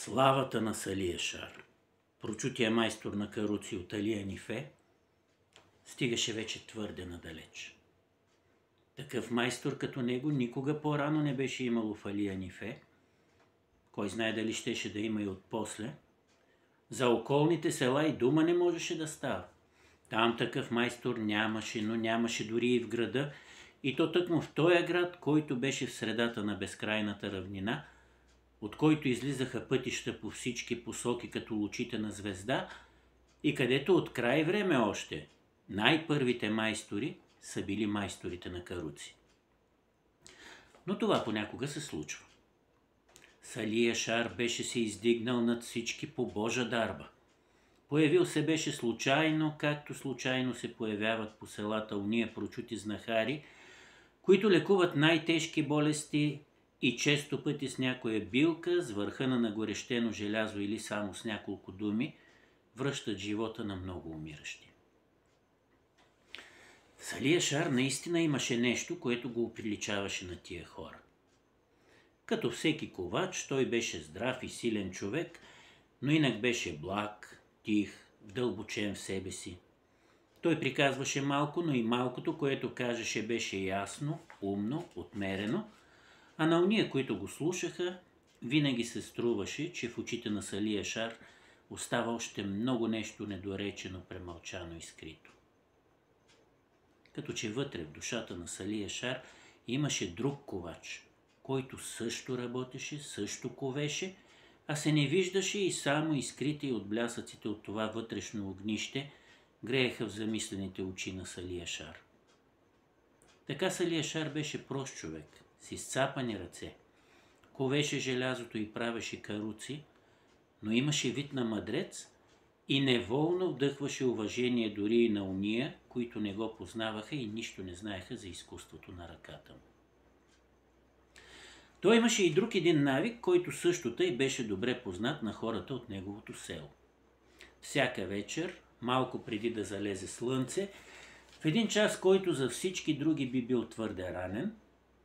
Славата на Салия Шар. Прочутия майстор на каруци от Али Анифе стигаше вече твърде надалеч. Такъв майстор като него никога по-рано не беше имало в Али Анифе. Кой знае дали щеше да има и отпосле. За околните села и дума не можеше да става. Там такъв майстор нямаше, но нямаше дори и в града, и то тъкмо в този град, който беше в средата на безкрайната равнина, от който излизаха пътища по всички посоки като лучите на звезда, и където от край време още най-първите майстори са били майсторите на каруци. Но това понякога се случва. Салия Шар беше се издигнал над всички по Божа дарба. Появил се беше случайно, както случайно се появяват по селата уния прочути знахари, които лекуват най-тежки болести и често пъти с някоя билка, с върха на нагорещено желязо или само с няколко думи, връщат живота на много умиращи. В Салия Шар наистина имаше нещо, което го оприличаваше на тия хора. Като всеки ковач, той беше здрав и силен човек, но инак беше благ, тих, дълбочен в себе си. Той приказваше малко, но и малкото, което кажеше, беше ясно, умно, отмерено, а на уния, които го слушаха, винаги се струваше, че в очите на Салия Шар остава още много нещо недоречено, премълчано и скрито. Като че вътре в душата на Салия Шар имаше друг ковач, който също работеше, също ковеше, а се не виждаше и само изкрите и от блясъците от това вътрешно огнище грееха в замислените очи на Салия Шар. Така Салия Шар беше прост човек, с изцапани ръце. Ковеше желязото и правеше каруци, но имаше вид на мъдрец и неволно вдъхваше уважение дори и на уния, които не го познаваха и нищо не знаеха за изкуството на ръката му. Той имаше и друг един навик, който също тъй беше добре познат на хората от неговото село. Всяка вечер, малко преди да залезе слънце, в един час, който за всички други би бил твърде ранен,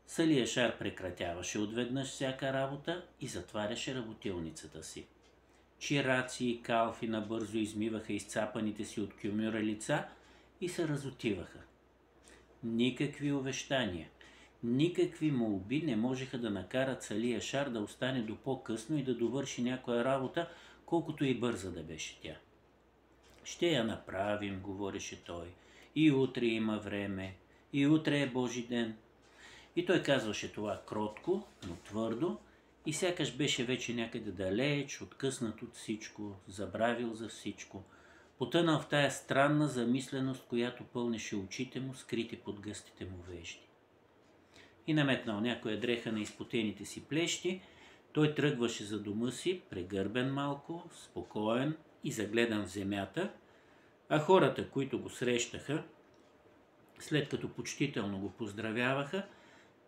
Салия Шар прекратяваше отведнъж всяка работа и затваряше работилницата си. Чираци и калфи набързо измиваха изцапаните си от кюмюра лица и се разотиваха. Никакви увещания, никакви молби не можеха да накарат Салия Шар да остане до по-късно и да довърши някоя работа, колкото и бърза да беше тя. Ще я направим, говореше той. И утре има време, и утре е Божи ден. И той казваше това кротко, но твърдо, и сякаш беше вече някъде далеч, откъснат от всичко, забравил за всичко, потънал в тая странна замисленост, която пълнеше очите му, скрити под гъстите му вежди. И наметнал някоя дреха на изпотените си плещи, той тръгваше за дома си, прегърбен малко, спокоен и загледан в земята, а хората, които го срещаха, след като почтително го поздравяваха,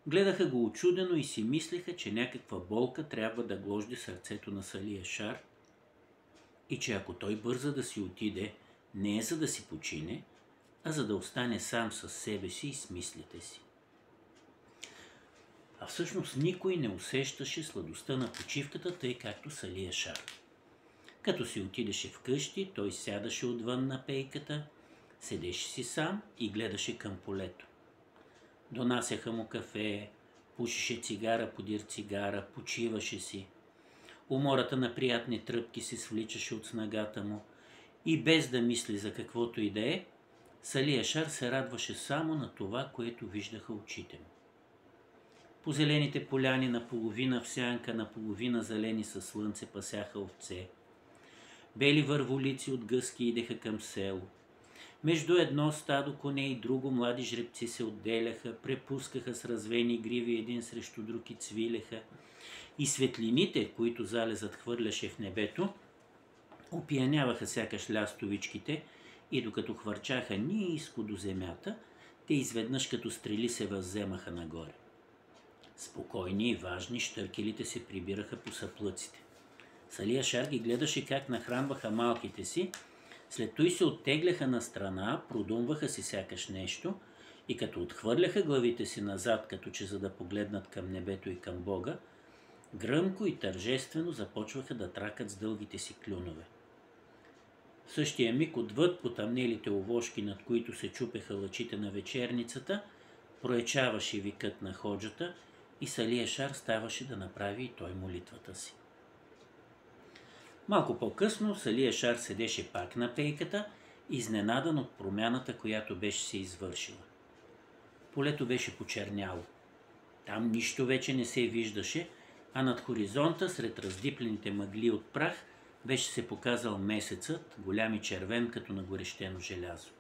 гледаха го учудено и си мислеха, че някаква болка трябва да гложди сърцето на Салия Шар и че ако той бърза да си отиде, не е за да си почине, а за да остане сам със себе си и с мислите си. А всъщност никой не усещаше сладостта на почивката, тъй както Салия Шар. Като си отидеше вкъщи, той сядаше отвън на пейката, седеше си сам и гледаше към полето. Донасяха му кафе, пушеше цигара подир цигара, почиваше си. Умората на приятни тръпки се свличаше от снагата му и без да мисли за каквото и да е, Салия Шар се радваше само на това, което виждаха очите му. По зелените поляни наполовина в сянка, наполовина зелени със слънце пасяха овце. Бели върволици от гъски идеха към село. Между едно стадо коне и друго млади жребци се отделяха, препускаха с развени гриви един срещу друг и цвилеха. И светлините, които залезът хвърляше в небето, опияняваха сякаш лястовичките и докато хвърчаха ниско до земята, те изведнъж като стрели се възземаха нагоре. Спокойни и важни щъркелите се прибираха по съплъците. Салия Шар ги гледаше как нахранваха малките си, след той се оттегляха на страна, продумваха си сякаш нещо и като отхвърляха главите си назад, като че за да погледнат към небето и към Бога, Гръмко и тържествено започваха да тракат с дългите си клюнове. В същия миг отвъд потъмнелите овошки, над които се чупеха лъчите на вечерницата, проечаваше викът на ходжата и Сали Ешар ставаше да направи и той молитвата си. Малко по-късно Сали Ешар седеше пак на пейката, изненадан от промяната, която беше се извършила. Полето беше почерняло. Там нищо вече не се виждаше, а над хоризонта, сред раздиплените мъгли от прах, беше се показал месецът, голям и червен, като нагорещено желязо.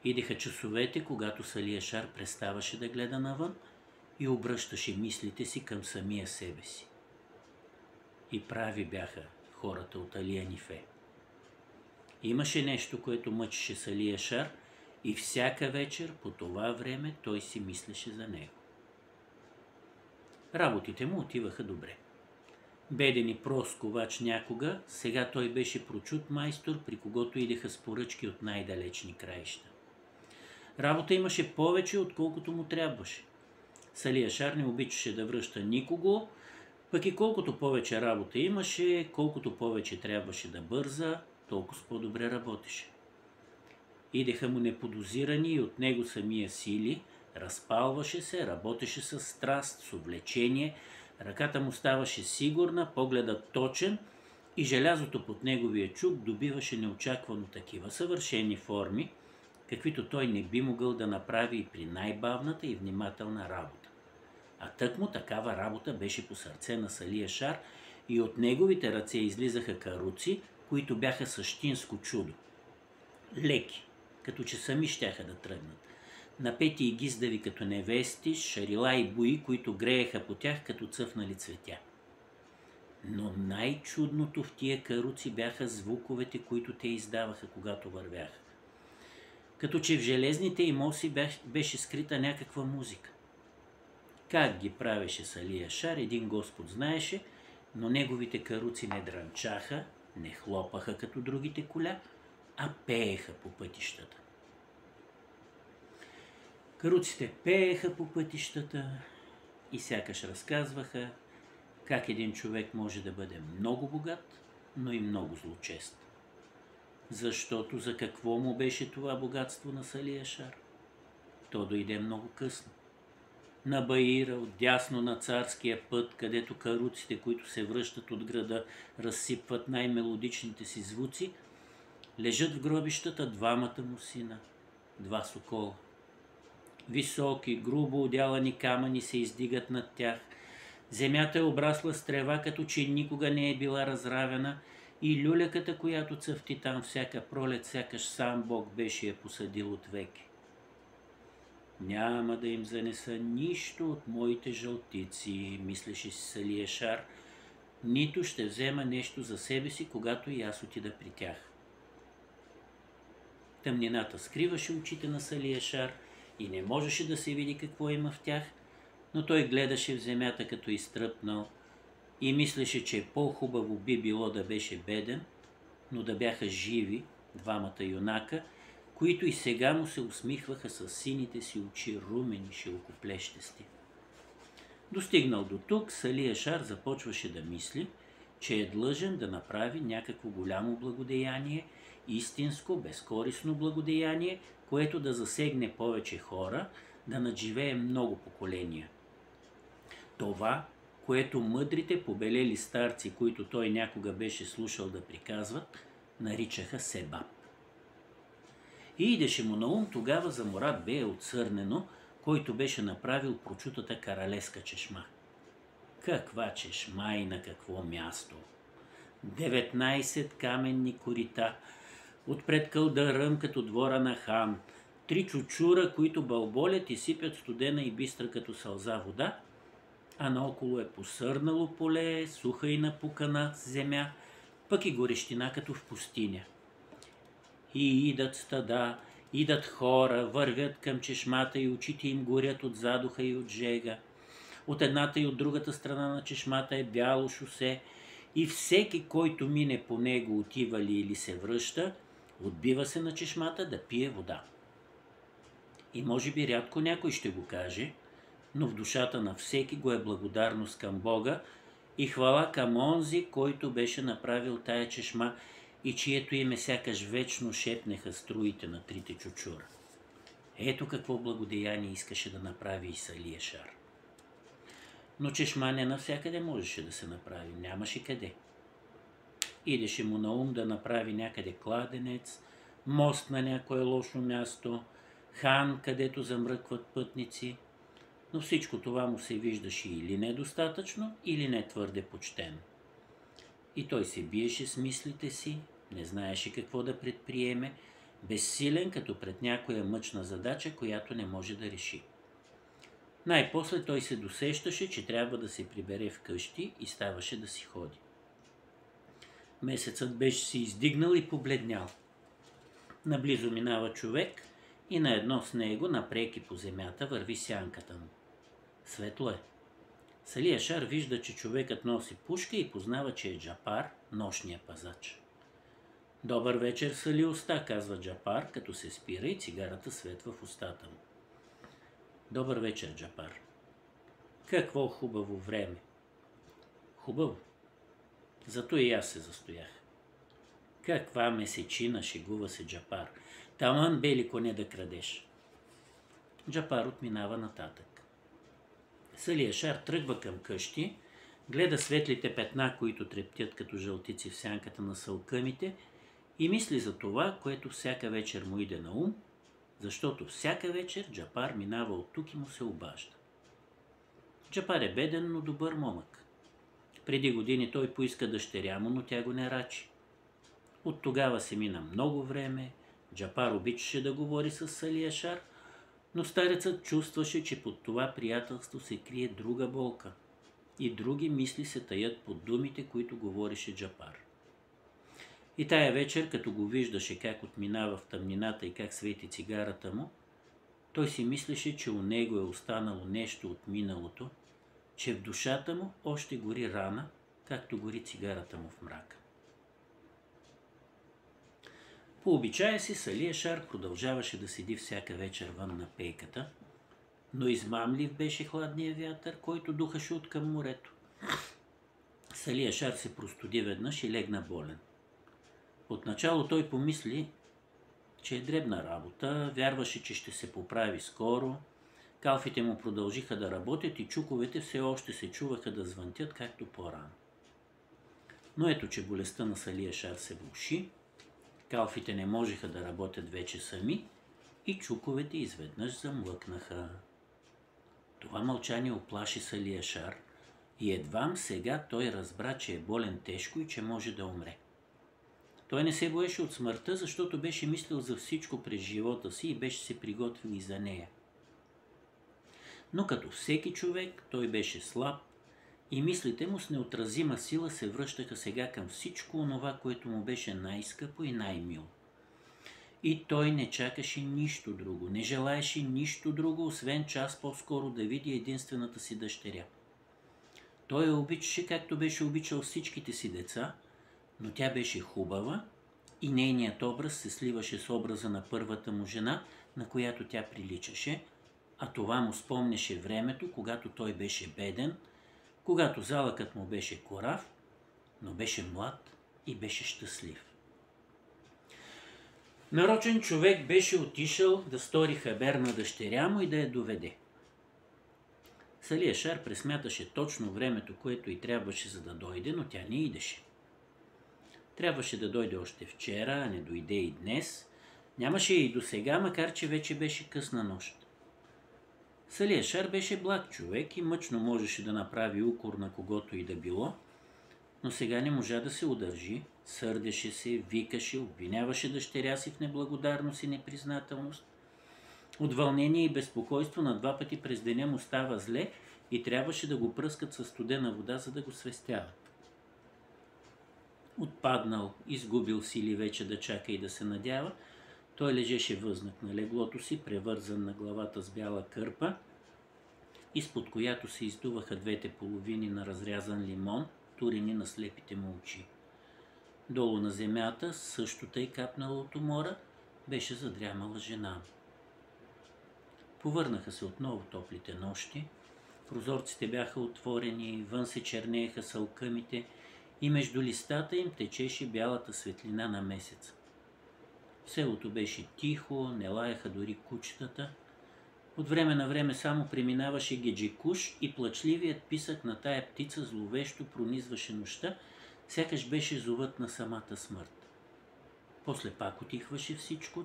Идеха часовете, когато Сали Ешар преставаше да гледа навън и обръщаше мислите си към самия себе си. И прави бяха хората от Али Анифе. Имаше нещо, което мъчеше Сали Ешар, и всяка вечер по това време той си мислеше за него. Работите му отиваха добре. Беден и прост ковач някога, сега той беше прочут майстор, при когото идеха с поръчки от най-далечни краища. Работа имаше повече, отколкото му трябваше. Сали Ешар не обичаше да връща никого, пък и колкото повече работа имаше, колкото повече трябваше да бърза, толкова по-добре работеше. Идеха му неподозирани и от него самия сили, разпалваше се, работеше с страст, с увлечение, ръката му ставаше сигурна, погледът точен и желязото под неговия чук добиваше неочаквано такива съвършени форми, каквито той не би могъл да направи и при най-бавната и внимателна работа. А тъкмо такава работа беше по сърце на Сали Ешар и от неговите ръце излизаха каруци, които бяха същинско чудо. Леки, като че сами щяха да тръгнат. Напети и гиздави като невести, шарила и бои, които грееха по тях като цъфнали цветя. Но най-чудното в тия каруци бяха звуковете, които те издаваха, когато вървяха. Като че в железните им оси беше скрита някаква музика. Как ги правеше Сали Ешар, един Господ знаеше, но неговите каруци не дрънчаха, не хлопаха като другите коля, а пееха по пътищата. Каруците пееха по пътищата и сякаш разказваха как един човек може да бъде много богат, но и много злочест. Защото за какво му беше това богатство на Сали Ешар? То дойде много късно. На Баира, отдясно на царския път, където каруците, които се връщат от града, разсипват най-мелодичните си звуци, лежат в гробищата двамата му сина, два сокола. Високи, грубо отдялани камъни се издигат над тях. Земята е обрасла с трева, като че никога не е била разравена, и люляката, която цъфти там всяка пролет, сякаш сам Бог беше я посадил от веки. Няма да им занеса нищо от моите жълтици, мислеше си Сали Ешар, нито ще взема нещо за себе си, когато и аз отида при тях. Тъмнината скриваше очите на Сали Ешар и не можеше да се види какво има в тях, но той гледаше в земята като изтръпнал и мислеше, че по-хубаво би било да беше беден, но да бяха живи двамата юнака, които и сега му се усмихваха с сините си очи, румени, широкоплещести. Достигнал до тук, Сали Ешар започваше да мисли, че е длъжен да направи някакво голямо благодеяние, истинско, безкористно благодеяние, което да засегне повече хора, да надживее много поколения. Това, което мъдрите побелели старци, които той някога беше слушал да приказват, наричаха себаб. И идеше му на ум тогава за Мурад бея от Сърнено, който беше направил прочутата каралеска чешма. Каква чешма и на какво място! 19 каменни корита, отпред кълдъръм като двора на хан, 3 чучура, които бълболят и сипят студена и бистра като сълза вода, а наоколо е посърнало поле, суха и напукана земя, пък и горещина като в пустиня. И идат стада, идат хора, вървят към чешмата и очите им горят от задуха и от жега. От едната и от другата страна на чешмата е бяло шосе и всеки, който мине по него, отива ли или се връща, отбива се на чешмата да пие вода. И може би рядко някой ще го каже, но в душата на всеки го е благодарност към Бога, и хвала към онзи, който беше направил тая чешма и чието име сякаш вечно шепнеха струите на трите чучура. Ето какво благодеяние искаше да направи и Салиешар. Но чешма не навсякъде можеше да се направи, нямаше къде. Идеше му на ум да направи някъде кладенец, мост на някое лошо място, хан, където замръкват пътници, но всичко това му се виждаше или недостатъчно, или не твърде почтено. И той се биеше с мислите си, не знаеше какво да предприеме, безсилен като пред някоя мъчна задача, която не може да реши. Най-после той се досещаше, че трябва да се прибере вкъщи и ставаше да си ходи. Месецът беше се издигнал и побледнял. Наблизо минава човек и наедно с него, напреки по земята, върви сянката му. Светло е. Салиешар вижда, че човекът носи пушка и познава, че е Джапар, нощния пазач. Добър вечер, Сали уста, казва Джапар, като се спира и цигарата светва в устата му. Добър вечер, Джапар. Какво хубаво време. Хубаво. Зато и аз се застоях. Каква месечина, шегува се Джапар. Таман бели коне да крадеш. Джапар отминава нататък. Салиешар тръгва към къщи, гледа светлите петна, които трептят като жълтици в сянката на сълкъмите и мисли за това, което всяка вечер му иде на ум, защото всяка вечер Джапар минава от тук и му се обажда. Джапар е беден, но добър момък. Преди години той поиска дъщеря му, но тя го не рачи. От тогава се мина много време, Джапар обичаше да говори с Салиешар, но старецът чувстваше, че под това приятелство се крие друга болка и други мисли се таят под думите, които говореше Джапар. И тая вечер, като го виждаше как отминава в тъмнината и как свети цигарата му, той си мислеше, че у него е останало нещо от миналото, че в душата му още гори рана, както гори цигарата му в мрака. По обичая си Салиешар продължаваше да седи всяка вечер вън на пейката, но измамлив беше хладния вятър, който духаше от към морето. Салиешар се простуди веднъж и легна болен. Отначало той помисли, че е дребна работа, вярваше, че ще се поправи скоро. Калфите му продължиха да работят и чуковете все още се чуваха да звънтят, както по-рано. Но ето, че болестта на Салиешар се влоши, калфите не можеха да работят вече сами и чуковете изведнъж замлъкнаха. Това мълчание оплаши Салиешар и едвам сега той разбра, че е болен тежко и че може да умре. Той не се боеше от смъртта, защото беше мислил за всичко през живота си и беше се приготвил и за нея. Но като всеки човек, той беше слаб и мислите му с неотразима сила се връщаха сега към всичко онова, което му беше най-скъпо и най-мило. И той не чакаше нищо друго, не желаеше нищо друго, освен час по-скоро да види единствената си дъщеря. Той я обичаше, както беше обичал всичките си деца, но тя беше хубава и нейният образ се сливаше с образа на първата му жена, на която тя приличаше, а това му спомняше времето, когато той беше беден, когато залъкът му беше корав, но беше млад и беше щастлив. Нарочен човек беше отишъл да стори хабер на дъщеря му и да я доведе. Салиешар пресмяташе точно времето, което й трябваше за да дойде, но тя не идеше. Трябваше да дойде още вчера, а не дойде и днес. Нямаше и досега, макар че вече беше късна нощ. Салиешар беше благ човек и мъчно можеше да направи укор на когото и да било, но сега не можа да се удържи, сърдеше се, викаше, обвиняваше дъщеря си в неблагодарност и непризнателност. От вълнение и безпокойство на два пъти през деня му става зле и трябваше да го пръскат със студена вода, за да го свестяват. Отпаднал, изгубил сили вече да чака и да се надява, той лежеше възнак на леглото си, превързан на главата с бяла кърпа, изпод която се издуваха двете половини на разрязан лимон, турени на слепите му очи. Долу на земята, също тъй капнала от умора, беше задрямала жена. Повърнаха се отново топлите нощи Прозорците бяха отворени, вън се чернееха салкъмите и между листата им течеше бялата светлина на месеца. Селото беше тихо, не лаяха дори кучетата. От време на време само преминаваше геджикуш и плачливият писък на тая птица зловещо пронизваше нощта, сякаш беше зовът на самата смърт. После пак отихваше всичко,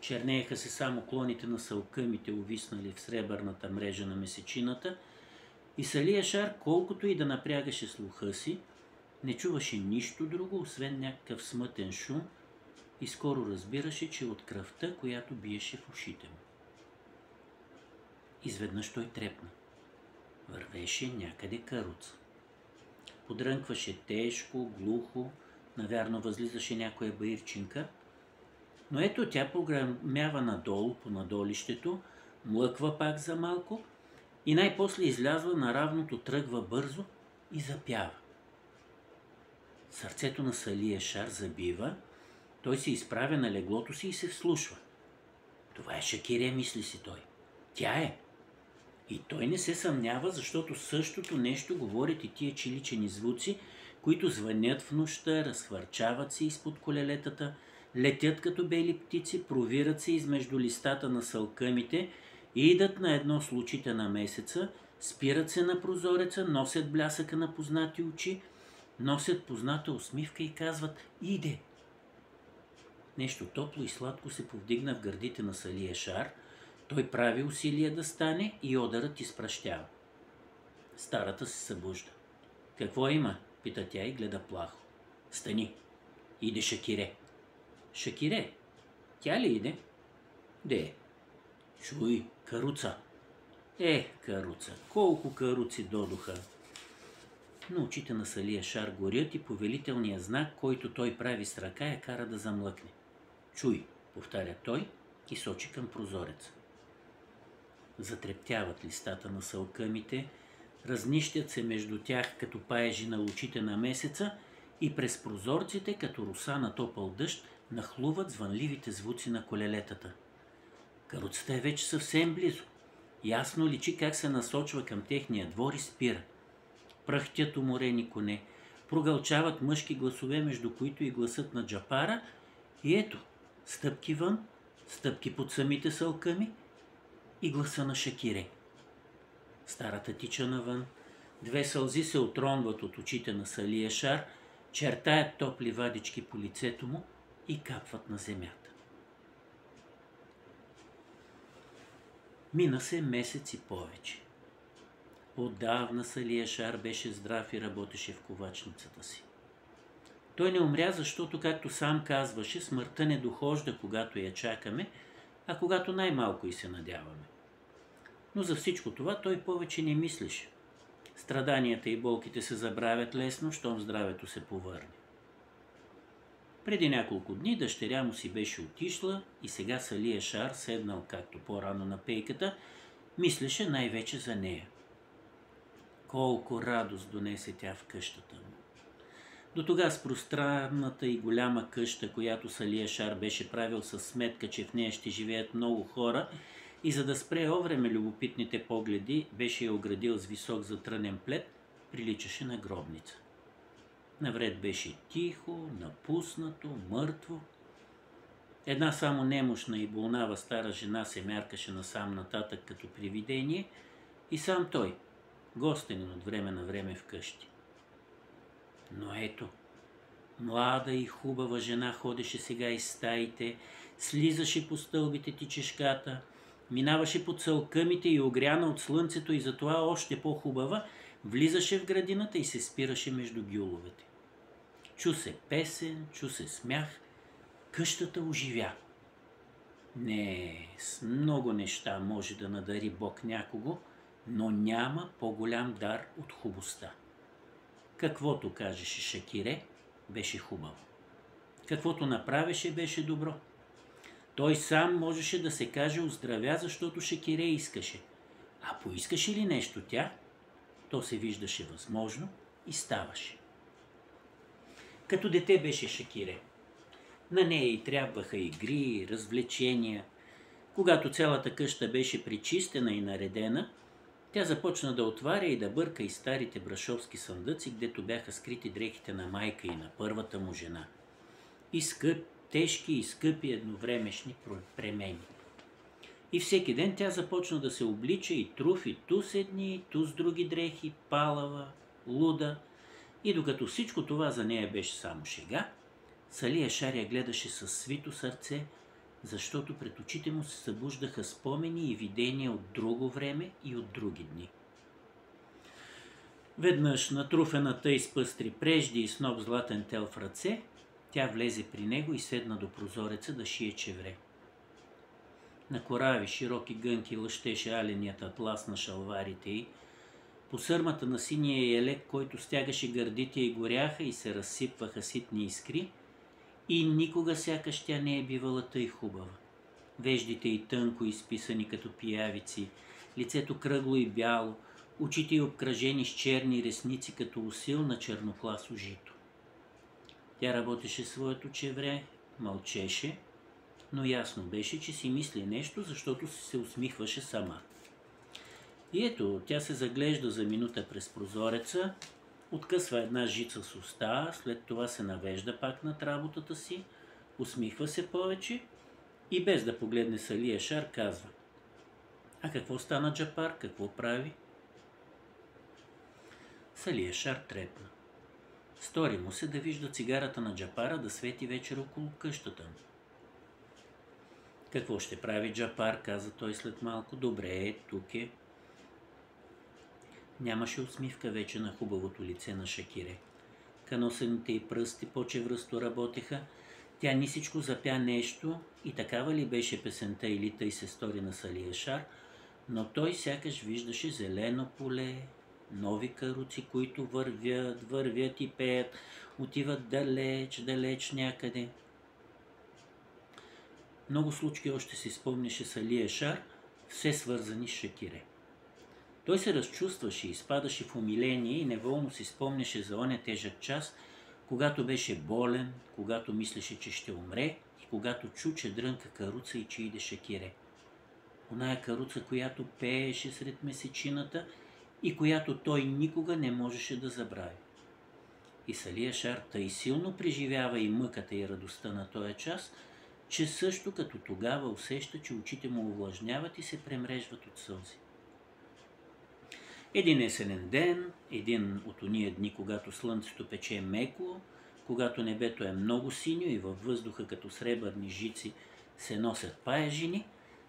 чернееха се само клоните на салкъмите, увиснали в сребърната мрежа на месечината, и Сали Яшар, колкото и да напрягаше слуха си, не чуваше нищо друго, освен някакъв смътен шум, и скоро разбираше, че от кръвта, която биеше в ушите му. Изведнъж той трепна. Вървеше някъде каруца. Подрънкваше тежко, глухо, навярно възлизаше някоя баирчинка, но ето тя програмява надолу по надолището, млъква пак за малко и най-после излязва на равното, тръгва бързо и запява. Сърцето на Сали Яшар забива, той се изправя на леглото си и се вслушва. Това е Шакире, мисли си той. Тя е. И той не се съмнява, защото същото нещо говорят и тия чиличени звуци, които звънят в нощта, разхвърчават се изпод колелетата, летят като бели птици, провират се измежду листата на салкъмите и идат на едно с лучите на месеца, спират се на прозореца, носят блясъка на познати очи, носят позната усмивка и казват «Иде!». Нещо топло и сладко се повдигна в гърдите на Сали Яшар. Той прави усилие да стане и одърът изпращява. Старата се събужда. «Какво има?“ пита тя и гледа плахо. «Стани! Иде Шакире!» «Шакире? Тя ли иде?» «Де?» «Чуй, каруца!» Каруца! Колко каруци додоха!» Но очите на Сали Яшар горят и повелителният знак, който той прави с ръка, я кара да замлъкне. «Чуй!“ повтаря той и сочи към прозореца. Затрептяват листата на салкъмите, разнищят се между тях като паежи на лучите на месеца и през прозорците, като роса на топъл дъжд, нахлуват звънливите звуци на колелетата. Каруцата е вече съвсем близо. Ясно личи как се насочва към техния двор и спира. Пръхтят уморени коне, прогълчават мъжки гласове, между които и гласът на Джапара, и ето, стъпки вън, стъпки под самите салкъми и гласа на Шакире. Старата тича навън, две сълзи се отронват от очите на Сали Яшар, чертаят топли вадички по лицето му и капват на земята. Мина се месец и повече. Отдавна Сали Яшар беше здрав и работеше в ковачницата си. Той не умря, защото, както сам казваше, смъртта не дохожда, когато я чакаме, а когато най-малко и се надяваме. Но за всичко това той повече не мислеше. Страданията и болките се забравят лесно, щом здравето се повърне. Преди няколко дни дъщеря му си беше отишла и сега Сали Яшар, седнал както по-рано на пейката, мислеше най-вече за нея. Колко радост донесе тя в къщата му. До тога с пространната и голяма къща, която Сали Яшар беше правил със сметка, че в нея ще живеят много хора, и за да спре овреме любопитните погледи, беше я оградил с висок затрънен плет, приличаше на гробница. Навред беше тихо, напуснато, мъртво. Една само немощна и болнава стара жена се мяркаше насам нататък като привидение и сам той, гостенин от време на време вкъщи. Но ето, млада и хубава жена ходеше сега из стаите, слизаше по стълбите тичешката, минаваше по цълкъмите и огряна от слънцето и затова още по-хубава, влизаше в градината и се спираше между гюловете. Чу се песен, чу се смях, къщата оживя. Не, с много неща може да надари Бог някого, но няма по-голям дар от хубостта. Каквото кажеше Шакире, беше хубаво. Каквото направеше, беше добро. Той сам можеше да се каже оздравя, защото Шакире искаше. А поискаше ли нещо тя, то се виждаше възможно и ставаше. Като дете беше Шакире. На нея й трябваха игри, развлечения. Когато цялата къща беше причистена и наредена, Тя започна да отваря и да бърка и старите брашовски съндъци, гдето бяха скрити дрехите на майка и на първата му жена. И тежки и скъпи едновремешни премени. И всеки ден тя започна да се облича и труфи ту с едни, и ту с други дрехи, палава, луда. И докато всичко това за нея беше само шега, Сали Яшар я гледаше със свито сърце, защото пред очите му се събуждаха спомени и видения от друго време и от други дни. Веднъж, натруфената из пъстри прежди и с нов златен тел в ръце, тя влезе при него и седна до прозореца да шие чевре. На корави широки гънки лъщеше аленият атлас на шалварите й, по сърмата на синия елек, който стягаше гърдите й, горяха и се разсипваха ситни искри, и никога сякаш тя не е бивала тъй хубава. Веждите й тънко изписани като пиявици, лицето кръгло и бяло, очите й обкръжени с черни ресници като усил на чернокласо жито. Тя работеше своето чевре, мълчеше, но ясно беше, че си мисли нещо, защото се усмихваше сама. И ето, тя се заглежда за минута през прозореца, откъсва една жица с уста, след това се навежда пак над работата си, усмихва се повече и без да погледне Сали Яшар казва: а какво стана Джапар, какво прави? Сали Яшар трепна. Стори му се да вижда цигарата на Джапара да свети вечер около къщата му. Какво ще прави Джапар, каза той след малко. Добре, тук е. Нямаше усмивка вече на хубавото лице на Шакире. Каносените й пръсти по-чевръсто работеха. Тя нисичко запя нещо и такава ли беше песента или тъй се стори на Сали Яшар, но той сякаш виждаше зелено поле, нови каруци, които вървят и пеят, отиват далеч някъде. Много случки още си спомняше Сали Яшар, все свързани с Шакире. Той се разчувстваше, изпадаше в умиление и неволно си спомняше за оня тежък час, когато беше болен, когато мислеше, че ще умре и когато чу, че дрънка каруца и че иде Шакире. Оная каруца, която пееше сред месечината и която той никога не можеше да забрави. И Сали Яшар тъй силно преживява и мъката и радостта на този час, че също като тогава усеща, че очите му увлажняват и се премрежват от сълзи. Един есенен ден, един от ония дни, когато слънцето пече меко, когато небето е много синьо и във въздуха като сребърни жици се носят паяжини,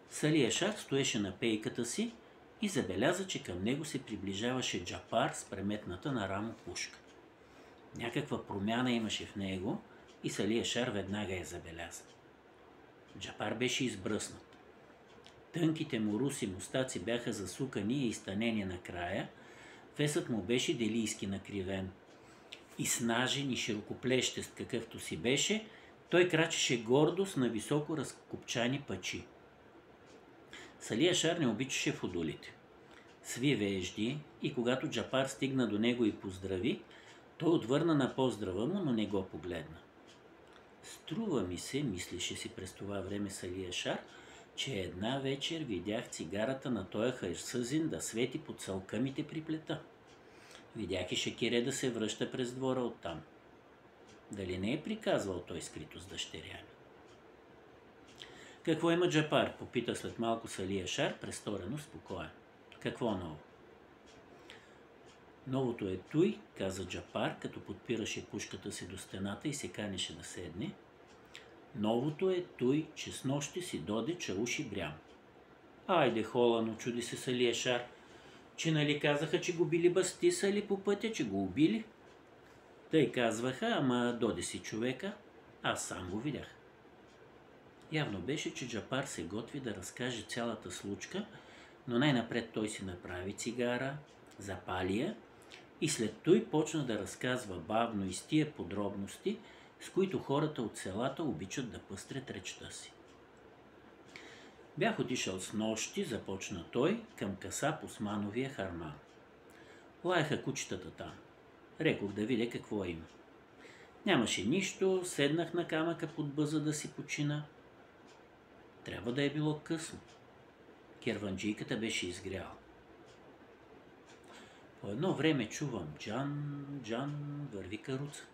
Сали Яшар стоеше на пейката си и забеляза, че към него се приближаваше Джапар с преметната на рамо пушка. Някаква промяна имаше в него и Сали Яшар веднага я забеляза. Джапар беше избръснат. Тънките му руси мустаци бяха засукани и изтънени накрая, фесът му беше делийски накривен. И снажен и широкоплещест, какъвто си беше, той крачеше гордо с на високо разкопчани пачи. Сали Яшар не обичаше фудулите. Сви вежди и когато Джапар стигна до него и поздрави, той отвърна на поздрава му, но не го погледна. Струва ми се, мислеше си през това време Сали Яшар, че една вечер видях цигарата на тоя хайрсъзин да свети под салкъмите при плета. Видях и Шакире да се връща през двора оттам. Дали не е приказвал той скрито с дъщеря ми? Какво има Джапар? Попита след малко Сали Яшар, престорено спокоен. Какво ново? Новото е туй, каза Джапар, като подпираше пушката си до стената и се канеше да седне. Новото е туй, че с нощи си доде чауш и брям. Айде, холано, чуди се Сали Яшар, че нали казаха, че го били бастисали по пътя, че го убили? Тъй казваха, ама доде си човека, аз сам го видях. Явно беше, че Джапар се готви да разкаже цялата случка, но най-напред той си направи цигара, запали я и след той почна да разказва бавно и с тия подробности, с които хората от селата обичат да пъстрят речта си. Бях отишъл с нощи, започна той, към Касап Османовия харман. Лаяха кучетата там. Рекох да видя какво има. Нямаше нищо, седнах на камъка под бъза да си почина. Трябва да е било късно. Керванджийката беше изгряла. По едно време чувам джан, джан, върви каруца.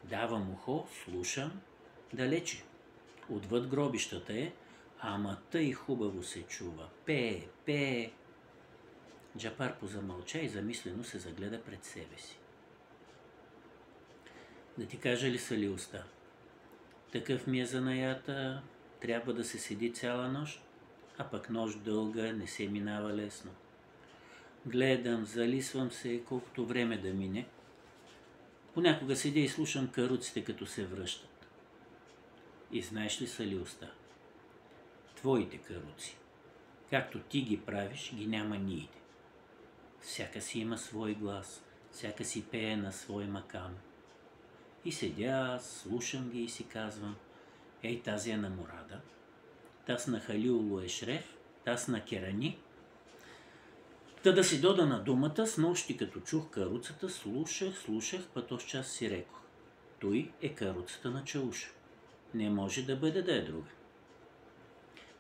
Давам ухо, слушам, далече. Отвъд гробищата е, ама тъй хубаво се чува. Пее, пее. Джапар позамълча и замислено се загледа пред себе си. Да ти кажа ли, Салиуста? Такъв ми е занаята, трябва да се седи цяла нощ, а пък нощ дълга не се минава лесно. Гледам, залисвам се, колкото време да мине. Понякога седя и слушам каруците, като се връщат. И знаеш ли, Салиуста? Твоите каруци, както ти ги правиш, ги няма ниде. Всяка си има свой глас, всяка си пее на свой макам. И седя, слушам ги и си казвам, ей, тази е на Мурада, таз на Халил Луешреф, таз на Керани. Та да си дода на думата, с нощи като чух каруцата, слушах, пътош час си рекох. Той е каруцата на Чауша. Не може да бъде да е друга.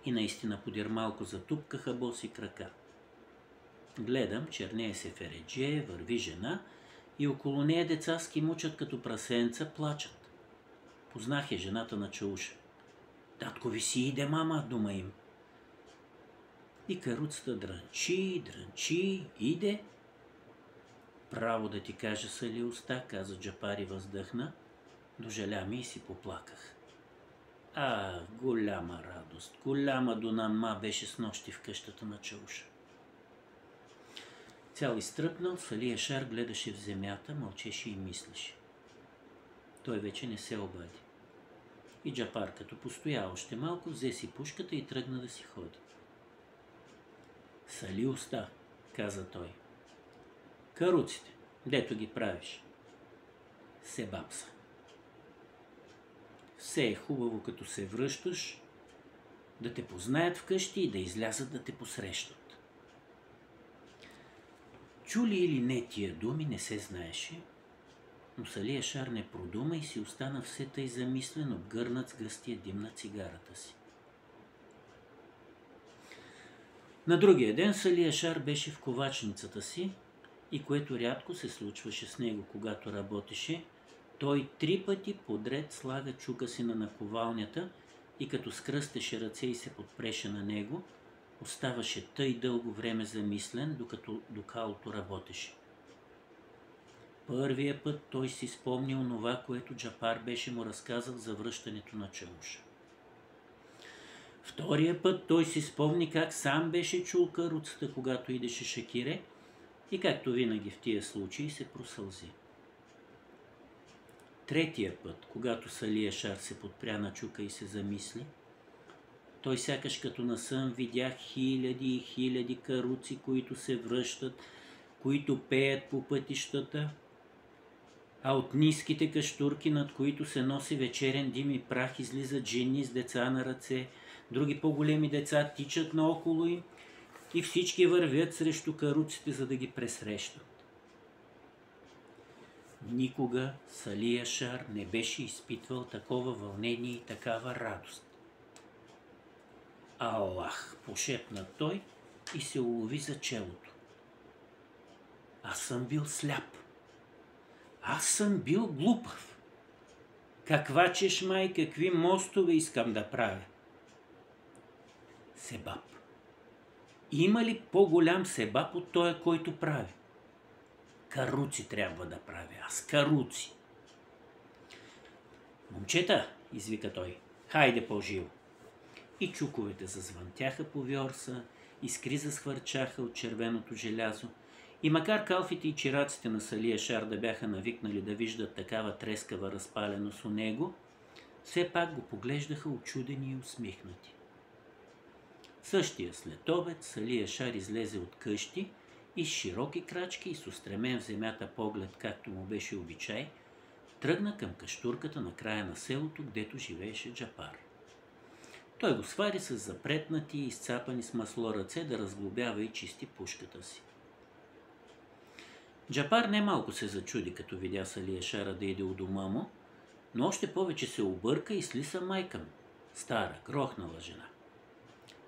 И наистина подир малко затупкаха боси крака. Гледам, чернее се фередже, върви жена и около нея деца скимучат като прасенца, плачат. Познах я жената на Чауша. Татко ви си иде, мама, дума им. И каруцата дрънчи, иде. Право да ти кажа, Салиуста, каза Джапар и въздъхна. Дожаля ми и си поплаках. Голяма радост, голяма донанма беше с нощи в къщата на Чауша. Цял изтръпнал, Сали Яшар гледаше в земята, мълчеше и мислеше. Той вече не се обади. И Джапар, като постоя още малко, взе си пушката и тръгна да си ходи. Салиуста, каза той. Каруците, дето ги правиш, себаб са. Все е хубаво, като се връщаш, да те познаят вкъщи и да излязат да те посрещат. Чули или не тия думи, не се знаеше, но Сали Яшар не продума и си остана все тъй замислен, обгърнат с гъстия дим на цигарата си. На другия ден Сали Яшар беше в ковачницата си и, което рядко се случваше с него, когато работеше, той 3 пъти подред слага чука си на наковалнята и като скръстеше ръце и се подпреше на него, оставаше тъй дълго време замислен, докато докалото работеше. Първия път той си спомни онова, което Джапар беше му разказал за връщането на Чауша. Втория път той си спомни как сам беше чул каруцата, когато идеше Шакире, и както винаги в тия случаи се просълзи. Третия път, когато Сали Яшар се подпря на чука и се замисли, той сякаш като на сън видя хиляди и хиляди каруци, които се връщат, които пеят по пътищата, а от ниските каштурки, над които се носи вечерен дим и прах, излизат жени с деца на ръце, други по-големи деца тичат наоколо им и всички вървят срещу каруците, за да ги пресрещат. Никога Сали Яшар не беше изпитвал такова вълнение и такава радост. Аллах, пошепна той и се улови за челото. Аз съм бил сляп. Аз съм бил глупав. Каква чешма и какви мостове искам да правя. Себаб. Има ли по-голям себаб от този, който прави? Каруци трябва да правя. Аз каруци. Момчета, извика той, хайде по-живо. И чуковете зазвънтяха по вьорса, искри засхвърчаха от червеното желязо. И макар калфите и чираците на Сали Яшар да бяха навикнали да виждат такава трескава разпаленост у него, все пак го поглеждаха учудени и усмихнати. Същия следобед Сали Яшар излезе от къщи и с широки крачки и с устремен в земята поглед, както му беше обичай, тръгна към каштурката на края на селото, гдето живееше Джапар. Той го свари с запретнати и изцапани с масло ръце да разглобява и чисти пушката си. Джапар немалко се зачуди, като видя Сали Яшара да иде у дома му, но още повече се обърка и слиса майка му, стара, грохнала жена.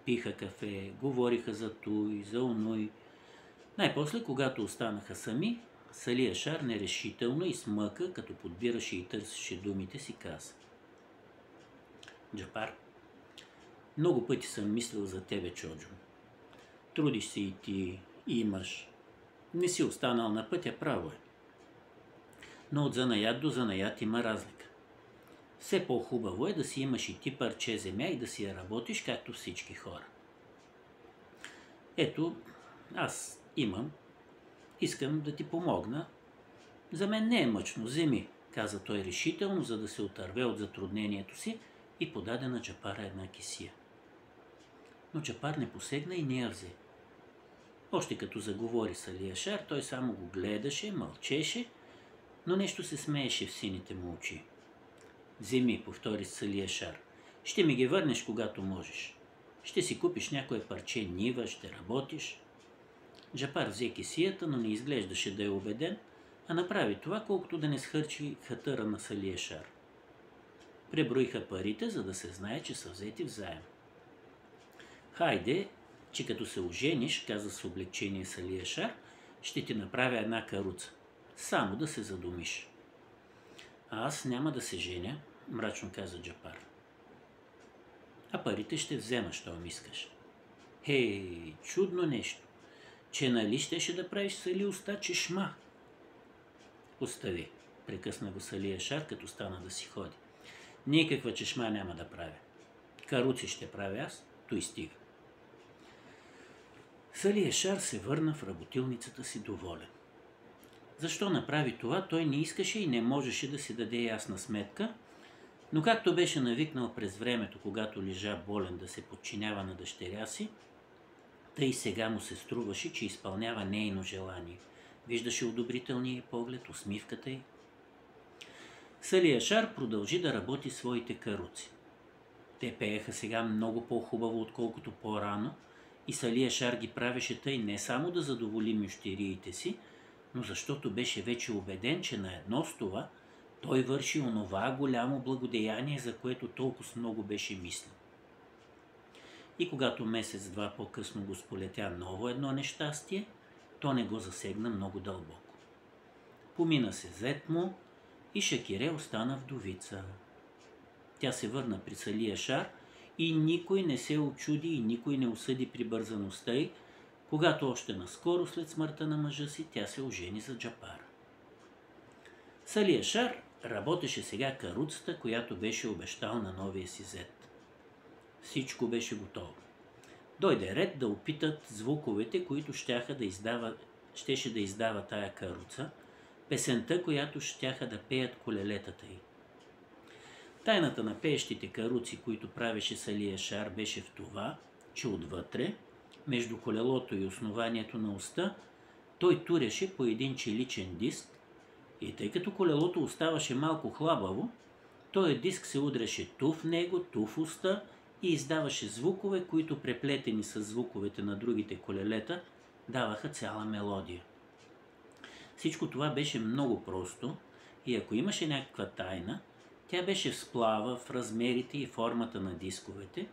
Пиха кафе, говориха за туй, за онуй, Най-после, когато останаха сами, Сали Яшар нерешително и с мъка, като подбираше и търсеше думите си, каза: Джапар, много пъти съм мислил за тебе, Чоджо. Трудиш се и ти, имаш. Не си останал на пътя, право е. Но от занаят до занаят има разлика. Все по-хубаво е да си имаш и ти парче земя и да си я работиш, както всички хора. Ето, аз имам. Искам да ти помогна. За мен не е мъчно, вземи, каза той решително, за да се отърве от затруднението си и подаде на Джапара една кесия. Но Джапар не посегна и не я взе. Още като заговори Сали Яшар, той само го гледаше, мълчеше, но нещо се смееше в сините му очи. Вземи, повтори Сали Яшар. Ще ми ги върнеш, когато можеш. Ще си купиш някое парче нива, ще работиш. Джапар взе кесията, но не изглеждаше да е убеден, а направи това, колкото да не схърчи хатъра на Сали Яшар. Преброиха парите, за да се знае, че са взети в заем. Хайде, че като се ожениш, каза с облегчение Сали Яшар, ще ти направя една каруца. Само да се задумиш. А аз няма да се женя, мрачно каза Джапар. А парите ще взема, щом искаш. Хей, чудно нещо. Че нали щеше да правиш Сали уста чешма? Остави, прекъсна го Сали Яшар, като стана да си ходи. Никаква чешма няма да правя. Каруци ще правя аз, той стига. Сали Яшар се върна в работилницата си доволен. Защо направи това, той не искаше и не можеше да си даде ясна сметка, но както беше навикнал през времето, когато лежа болен да се подчинява на дъщеря си, тъй сега му се струваше, че изпълнява нейно желание. Виждаше одобрителния поглед, усмивката й. Сали Яшар продължи да работи своите каруци. Те пееха сега много по-хубаво, отколкото по-рано, и Сали Яшар ги правеше тъй не само да задоволи мющериите си, но защото беше вече убеден, че наедно с това той върши онова голямо благодеяние, за което толкова много беше мислил. И когато месец-два по-късно го сполетя ново едно нещастие, то не го засегна много дълбоко. Помина се зет му и Шакире остана вдовица. Тя се върна при Сали Яшар и никой не се очуди и никой не осъди прибързаността й, когато още наскоро след смъртта на мъжа си тя се ожени за Джапара. Сали Яшар работеше сега каруцата, която беше обещал на новия си зет. Всичко беше готово. Дойде ред да опитат звуковете, които щеше да издава тая каруца, песента, която щяха да пеят колелетата й. Тайната на пеещите каруци, които правеше Сали Яшар, беше в това, че отвътре, между колелото и основанието на уста, той туреше по един челичен диск и тъй като колелото оставаше малко хлабаво, този диск се удряше ту в него, ту в уста и издаваше звукове, които преплетени с звуковете на другите колелета, даваха цяла мелодия. Всичко това беше много просто и ако имаше някаква тайна, тя беше в сплава, в размерите и формата на дисковете,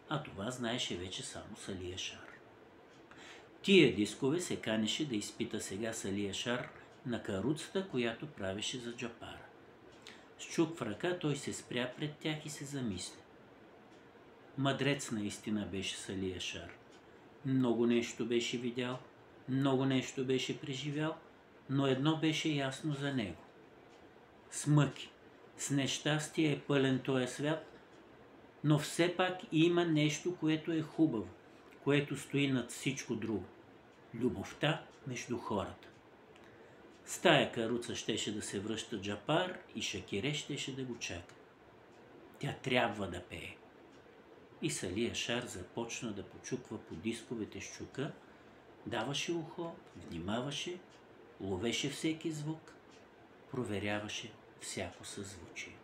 а това знаеше вече само Сали Яшар. Тия дискове се канеше да изпита сега Сали Яшар на каруцата, която правеше за Джапара. С чук в ръка той се спря пред тях и се замисли. Мъдрец наистина беше Сали Яшар. Много нещо беше видял, много нещо беше преживял, но едно беше ясно за него. С мъки, с нещастие е пълен този свят, но все пак има нещо, което е хубаво, което стои над всичко друго. Любовта между хората. С тая каруца щеше да се връща Джапар и Шакире щеше да го чака. Тя трябва да пее. И Сали Яшар започна да почуква по дисковете с чука, даваше ухо, внимаваше, ловеше всеки звук, проверяваше всяко съзвучие.